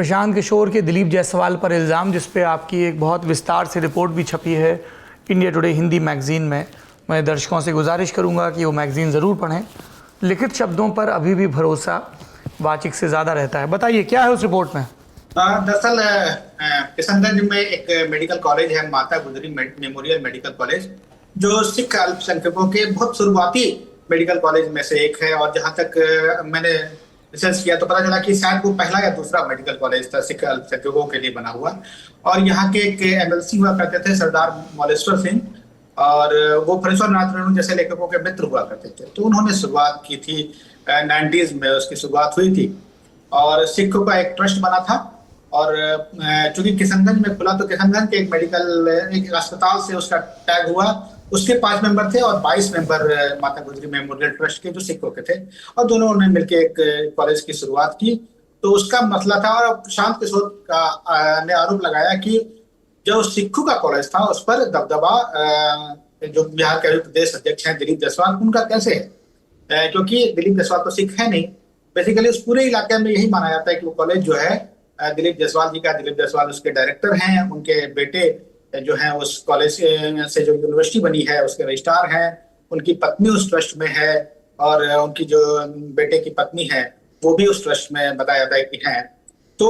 प्रशांत किशोर के दिलीप जायसवाल पर इल्ज़ाम, जिस पे आपकी एक बहुत विस्तार से रिपोर्ट भी छपी है इंडिया टुडे हिंदी मैगज़ीन में। मैं दर्शकों से गुजारिश करूंगा कि वो मैगज़ीन ज़रूर पढ़ें। लिखित शब्दों पर अभी भी भरोसा वाचिक से ज़्यादा रहता है। बताइए क्या है उस रिपोर्ट में? दरअसल किशनगंज में एक मेडिकल कॉलेज है, माता गुजरी मेमोरियल मेडिकल कॉलेज, जो सिख अल्पसंख्यकों के बहुत शुरुआती मेडिकल कॉलेज में से एक है। और जहां तक मैंने रिसर्च किया तो पता चला कि शायद वो पहला या दूसरा मेडिकल कॉलेज था सिख अल्पसंख्यकों के लिए बना हुआ। और यहाँ के एक एमएलसी हुआ करते थे सरदार मौलेश्वर सिंह, और वो फरेश्वर नाथ रेणु जैसे लेखकों के मित्र हुआ करते थे। तो उन्होंने शुरुआत की थी 90s में, उसकी शुरुआत हुई थी और सिखों का एक ट्रस्ट बना था। और चूंकि किशनगंज में खुला तो किशनगंज के एक अस्पताल से उसका टैग हुआ। उसके 5 मेंबर थे और 22 मेंबर माता गुजरी मेमोरियल ट्रस्ट के जो सिखों के थे, और दोनों ने मिलकर एक कॉलेज की शुरुआत की। तो उसका मसला था, और प्रशांत किशोर का ने आरोप लगाया कि जो सिखों का कॉलेज था उस पर दबदबा जो बिहार के प्रदेश अध्यक्ष हैं दिलीप जायसवाल, उनका कैसे है, क्योंकि दिलीप जायसवाल तो सिख है नहीं। बेसिकली उस पूरे इलाके में यही माना जाता है कि वो कॉलेज जो है दिलीप जायसवाल जी का, दिलीप जायसवाल उसके डायरेक्टर हैं, उनके बेटे जो हैं उस कॉलेज से जो यूनिवर्सिटी बनी है उसके रजिस्ट्रार हैं, उनकी पत्नी उस ट्रस्ट में है, और उनकी जो बेटे की पत्नी है वो भी उस ट्रस्ट में बताया जाता है कि हैं। तो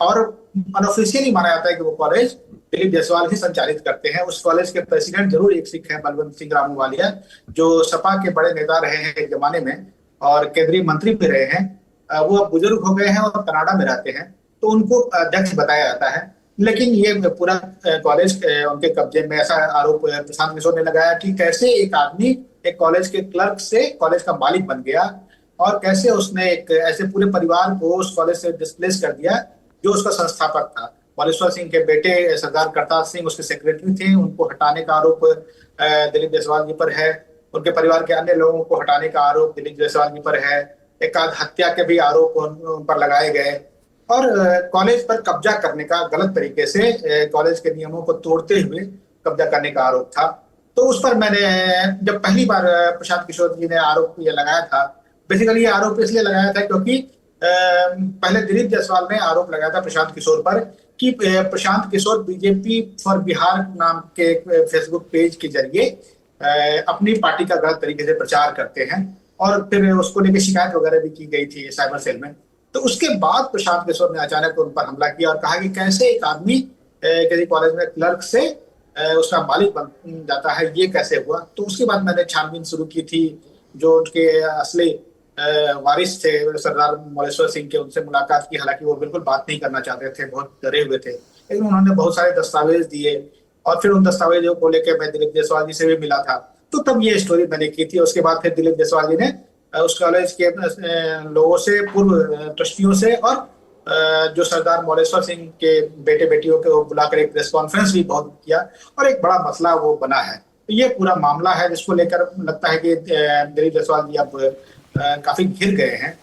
और अनऑफिशियली माना जाता है कि वो कॉलेज दिलीप जायसवाल ही संचालित करते हैं। उस कॉलेज के प्रेसिडेंट जरूर एक सिख है, बलवंत सिंह रामूवालिया, जो सपा के बड़े नेता रहे हैं एक जमाने में और केंद्रीय मंत्री भी रहे हैं। वो अब बुजुर्ग हो गए हैं और कनाडा में रहते हैं, तो उनको अध्यक्ष बताया जाता है। लेकिन ये पूरा कॉलेज उनके कब्जे में, ऐसा आरोप प्रशांत किशोर ने लगाया कि कैसे एक आदमी एक कॉलेज के क्लर्क से कॉलेज का मालिक बन गया, और कैसे उसने एक ऐसे पूरे परिवार को उस कॉलेज से डिस्प्लेस कर दिया जो उसका संस्थापक था। मौलेश्वर सिंह के बेटे सरदार करतार सिंह उसके सेक्रेटरी थे, उनको हटाने का आरोप दिलीप जायसवाल जी पर है। उनके परिवार के अन्य लोगों को हटाने का आरोप दिलीप जायसवाल जी पर है। एक आध हत्या के भी आरोप उन पर लगाए गए, और कॉलेज पर कब्जा करने का, गलत तरीके से कॉलेज के नियमों को तोड़ते हुए कब्जा करने का आरोप था। तो उस पर मैंने जब पहली बार प्रशांत किशोर जी ने आरोप ये लगाया था, बेसिकली ये आरोप इसलिए लगाया था क्योंकि पहले दिलीप जायसवाल ने आरोप लगाया था प्रशांत किशोर पर कि प्रशांत किशोर बीजेपी फॉर बिहार नाम के फेसबुक पेज के जरिए अपनी पार्टी का गलत तरीके से प्रचार करते हैं, और फिर उसको लेकर शिकायत वगैरह भी की गई थी साइबर सेल में। तो उसके बाद प्रशांत किशोर ने अचानक उन पर हमला किया और कहा कि कैसे एक आदमी किसी कॉलेज में क्लर्क से उसका मालिक बन जाता है, ये कैसे हुआ। तो उसके बाद मैंने छानबीन शुरू की थी। जो उनके असली वारिस थे सरदार मौलेश्वर सिंह के, उनसे मुलाकात की। हालांकि वो बिल्कुल बात नहीं करना चाहते थे, बहुत डरे हुए थे, लेकिन उन्होंने बहुत सारे दस्तावेज दिए, और फिर उन दस्तावेजों को लेकर मैं दिलीप जायसवाल जी से भी मिला था। तो तब ये स्टोरी मैंने की थी। उसके बाद फिर दिलीप जायसवाल जी ने उस कॉलेज के लोगों से, पूर्व ट्रस्टियों से, और जो सरदार मौलेश्वर सिंह के बेटे बेटियों को बुलाकर एक प्रेस कॉन्फ्रेंस भी बहुत किया, और एक बड़ा मसला वो बना है। तो ये पूरा मामला है जिसको लेकर लगता है कि दिलीप जायसवाल जी अब काफी घिर गए हैं।